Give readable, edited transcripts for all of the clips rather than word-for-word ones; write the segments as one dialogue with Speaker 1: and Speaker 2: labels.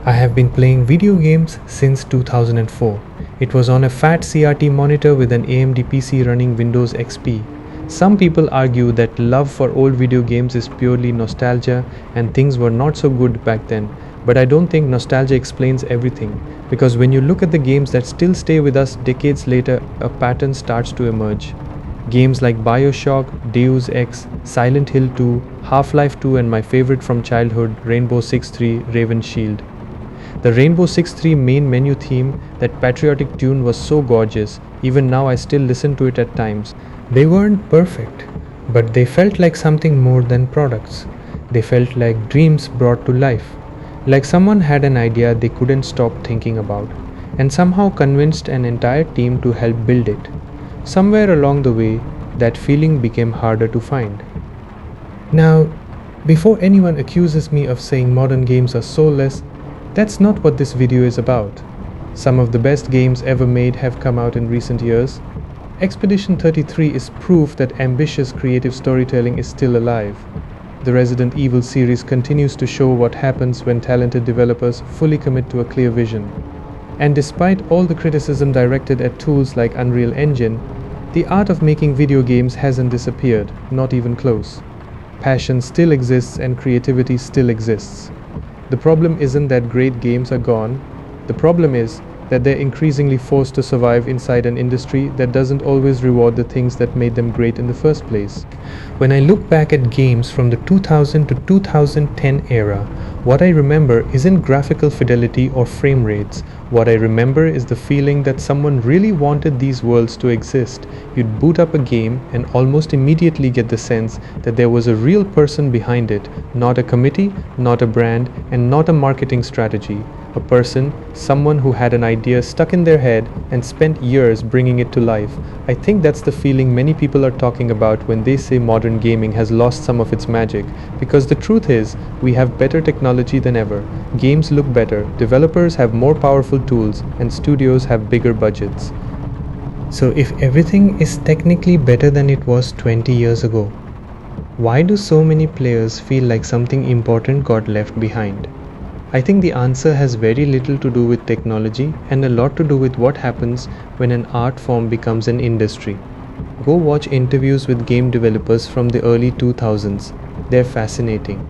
Speaker 1: I have been playing video games since 2004. It was on a fat CRT monitor with an AMD PC running Windows XP. Some people argue that love for old video games is purely nostalgia and things were not so good back then. But I don't think nostalgia explains everything, because when you look at the games that still stay with us decades later, a pattern starts to emerge. Games like BioShock, Deus Ex, Silent Hill 2, Half-Life 2 and my favorite from childhood, Rainbow Six 3, Raven Shield. The Rainbow Six 3 main menu theme, that patriotic tune was so gorgeous, even now I still listen to it at times. They weren't perfect, but they felt like something more than products. They felt like dreams brought to life, like someone had an idea they couldn't stop thinking about, and somehow convinced an entire team to help build it. Somewhere along the way, that feeling became harder to find. Now, before anyone accuses me of saying modern games are soulless, that's not what this video is about. Some of the best games ever made have come out in recent years. Expedition 33 is proof that ambitious creative storytelling is still alive. The Resident Evil series continues to show what happens when talented developers fully commit to a clear vision. And despite all the criticism directed at tools like Unreal Engine, the art of making video games hasn't disappeared, not even close. Passion still exists and creativity still exists. The problem isn't that great games are gone. The problem is that they're increasingly forced to survive inside an industry that doesn't always reward the things that made them great in the first place. When I look back at games from the 2000 to 2010 era, what I remember isn't graphical fidelity or frame rates. What I remember is the feeling that someone really wanted these worlds to exist. You'd boot up a game and almost immediately get the sense that there was a real person behind it, not a committee, not a brand, and not a marketing strategy. A person, someone who had an idea stuck in their head and spent years bringing it to life. I think that's the feeling many people are talking about when they say modern gaming has lost some of its magic, because the truth is, we have better technology than ever. Games look better, developers have more powerful tools, and studios have bigger budgets. So if everything is technically better than it was 20 years ago, why do so many players feel like something important got left behind? I think the answer has very little to do with technology and a lot to do with what happens when an art form becomes an industry. Go watch interviews with game developers from the early 2000s. They're fascinating.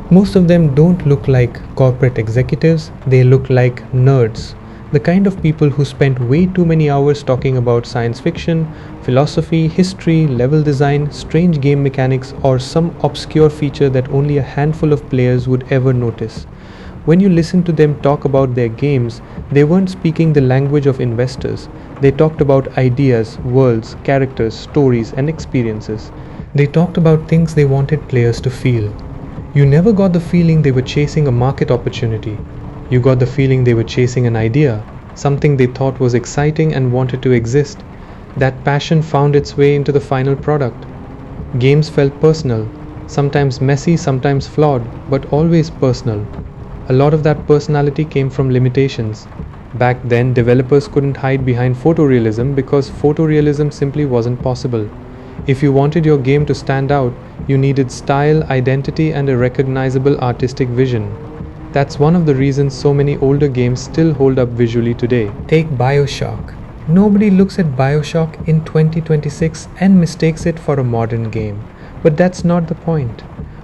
Speaker 1: Most of them don't look like corporate executives, they look like nerds. The kind of people who spent way too many hours talking about science fiction, philosophy, history, level design, strange game mechanics, or some obscure feature that only a handful of players would ever notice. When you listen to them talk about their games, they weren't speaking the language of investors. They talked about ideas, worlds, characters, stories, and experiences. They talked about things they wanted players to feel. You never got the feeling they were chasing a market opportunity. You got the feeling they were chasing an idea, something they thought was exciting and wanted to exist. That passion found its way into the final product. Games felt personal, sometimes messy, sometimes flawed, but always personal. A lot of that personality came from limitations. Back then, developers couldn't hide behind photorealism because photorealism simply wasn't possible. If you wanted your game to stand out, you needed style, identity, and a recognizable artistic vision. That's one of the reasons so many older games still hold up visually today. Take BioShock. Nobody looks at BioShock in 2026 and mistakes it for a modern game. But that's not the point.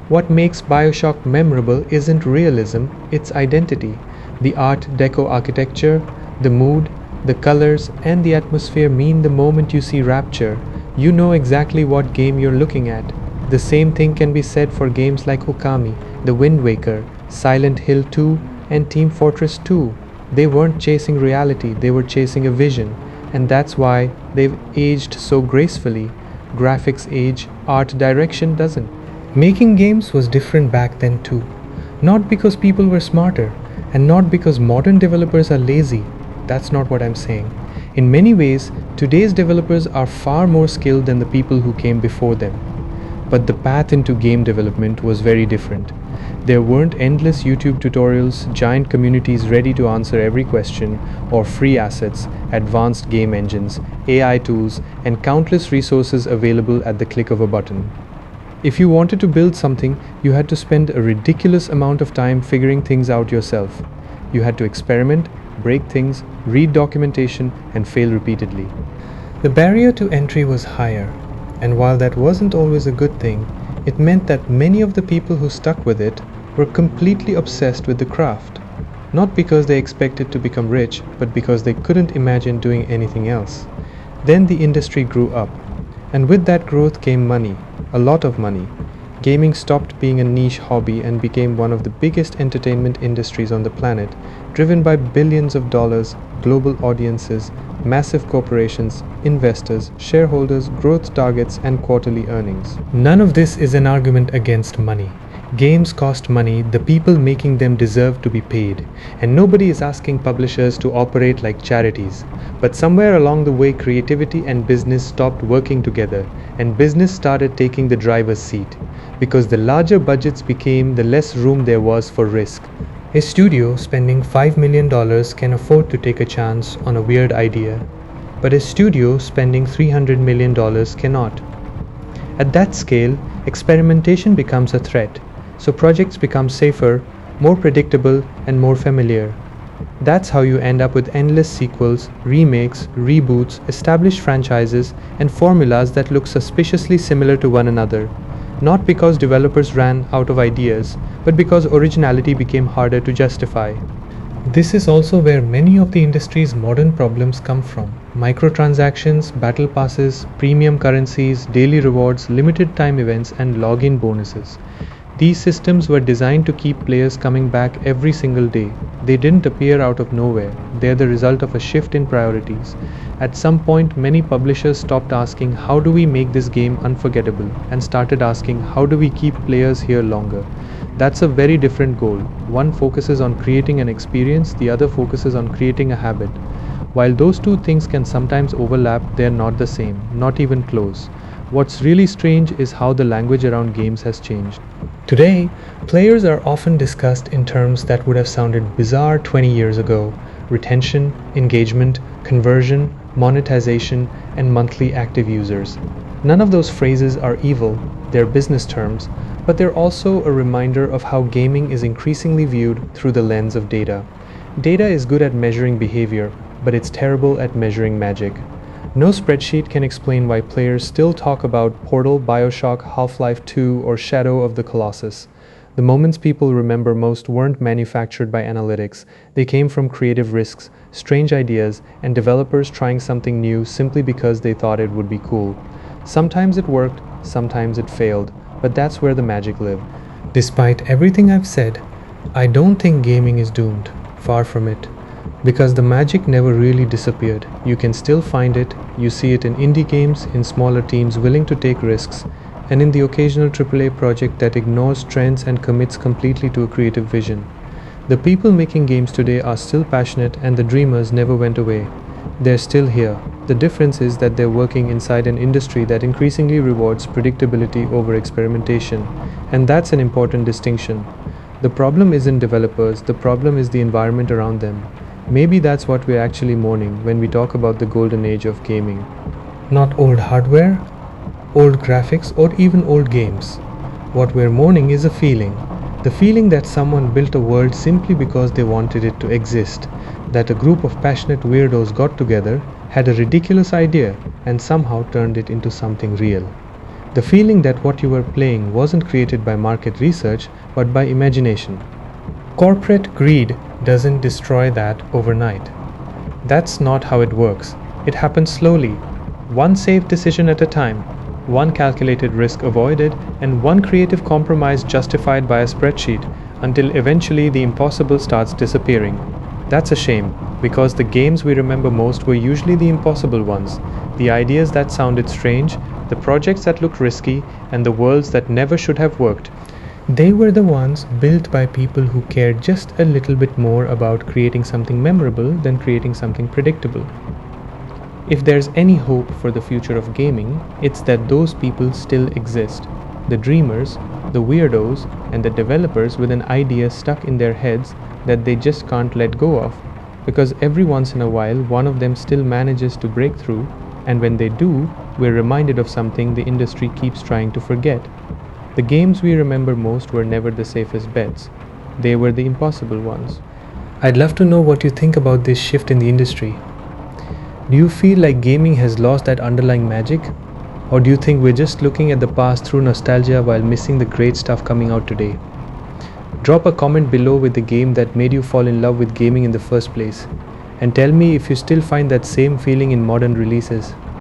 Speaker 1: What makes BioShock memorable isn't realism, it's identity. The Art Deco architecture, the mood, the colors, and the atmosphere mean the moment you see Rapture, you know exactly what game you're looking at. The same thing can be said for games like Okami, The Wind Waker, Silent Hill 2, and Team Fortress 2. They weren't chasing reality, they were chasing a vision, and that's why they've aged so gracefully. Graphics age, art direction doesn't. Making games was different back then too. Not because people were smarter, and not because modern developers are lazy. That's not what I'm saying. In many ways, today's developers are far more skilled than the people who came before them. But the path into game development was very different. There weren't endless YouTube tutorials, giant communities ready to answer every question, or free assets, advanced game engines, AI tools, and countless resources available at the click of a button. If you wanted to build something, you had to spend a ridiculous amount of time figuring things out yourself. You had to experiment, break things, read documentation, and fail repeatedly. The barrier to entry was higher, and while that wasn't always a good thing, it meant that many of the people who stuck with it were completely obsessed with the craft. Not because they expected to become rich, but because they couldn't imagine doing anything else. Then the industry grew up, and with that growth came money, a lot of money. Gaming stopped being a niche hobby and became one of the biggest entertainment industries on the planet, driven by billions of dollars, global audiences, massive corporations, investors, shareholders, growth targets, and quarterly earnings. None of this is an argument against money. Games cost money, the people making them deserve to be paid, and nobody is asking publishers to operate like charities. But somewhere along the way, creativity and business stopped working together, and business started taking the driver's seat, because the larger budgets became, the less room there was for risk. A studio spending $5 million can afford to take a chance on a weird idea, but a studio spending $300 million cannot. At that scale, experimentation becomes a threat, so projects become safer, more predictable, and more familiar. That's how you end up with endless sequels, remakes, reboots, established franchises, and formulas that look suspiciously similar to one another. Not because developers ran out of ideas, but because originality became harder to justify. This is also where many of the industry's modern problems come from. Microtransactions, battle passes, premium currencies, daily rewards, limited time events, and login bonuses. These systems were designed to keep players coming back every single day. They didn't appear out of nowhere. They're the result of a shift in priorities. At some point, many publishers stopped asking, how do we make this game unforgettable? And started asking, how do we keep players here longer? That's a very different goal. One focuses on creating an experience, the other focuses on creating a habit. While those two things can sometimes overlap, they're not the same, not even close. What's really strange is how the language around games has changed. Today, players are often discussed in terms that would have sounded bizarre 20 years ago: retention, engagement, conversion, monetization, and monthly active users. None of those phrases are evil, they're business terms, but they're also a reminder of how gaming is increasingly viewed through the lens of data. Data is good at measuring behavior, but it's terrible at measuring magic. No spreadsheet can explain why players still talk about Portal, BioShock, Half-Life 2, or Shadow of the Colossus. The moments people remember most weren't manufactured by analytics. They came from creative risks, strange ideas, and developers trying something new simply because they thought it would be cool. Sometimes it worked, sometimes it failed, but that's where the magic lived. Despite everything I've said, I don't think gaming is doomed. Far from it. Because the magic never really disappeared. You can still find it. You see it in indie games, in smaller teams willing to take risks, and in the occasional AAA project that ignores trends and commits completely to a creative vision. The people making games today are still passionate, and the dreamers never went away. They're still here. The difference is that they're working inside an industry that increasingly rewards predictability over experimentation, and that's an important distinction. The problem isn't developers, the problem is the environment around them. Maybe that's what we're actually mourning when we talk about the golden age of gaming. Not old hardware, old graphics, or even old games. What we're mourning is a feeling. The feeling that someone built a world simply because they wanted it to exist. That a group of passionate weirdos got together, had a ridiculous idea, and somehow turned it into something real. The feeling that what you were playing wasn't created by market research, but by imagination. Corporate greed doesn't destroy that overnight. That's not how it works. It happens slowly, one safe decision at a time, one calculated risk avoided, and one creative compromise justified by a spreadsheet, until eventually the impossible starts disappearing. That's a shame, because the games we remember most were usually the impossible ones, the ideas that sounded strange, the projects that looked risky, and the worlds that never should have worked. They were the ones built by people who cared just a little bit more about creating something memorable than creating something predictable. If there's any hope for the future of gaming, it's that those people still exist. The dreamers, the weirdos, and the developers with an idea stuck in their heads that they just can't let go of. Because every once in a while, one of them still manages to break through, and when they do, we're reminded of something the industry keeps trying to forget. The games we remember most were never the safest bets. They were the impossible ones. I'd love to know what you think about this shift in the industry. Do you feel like gaming has lost that underlying magic? Or do you think we're just looking at the past through nostalgia while missing the great stuff coming out today? Drop a comment below with the game that made you fall in love with gaming in the first place. And tell me if you still find that same feeling in modern releases.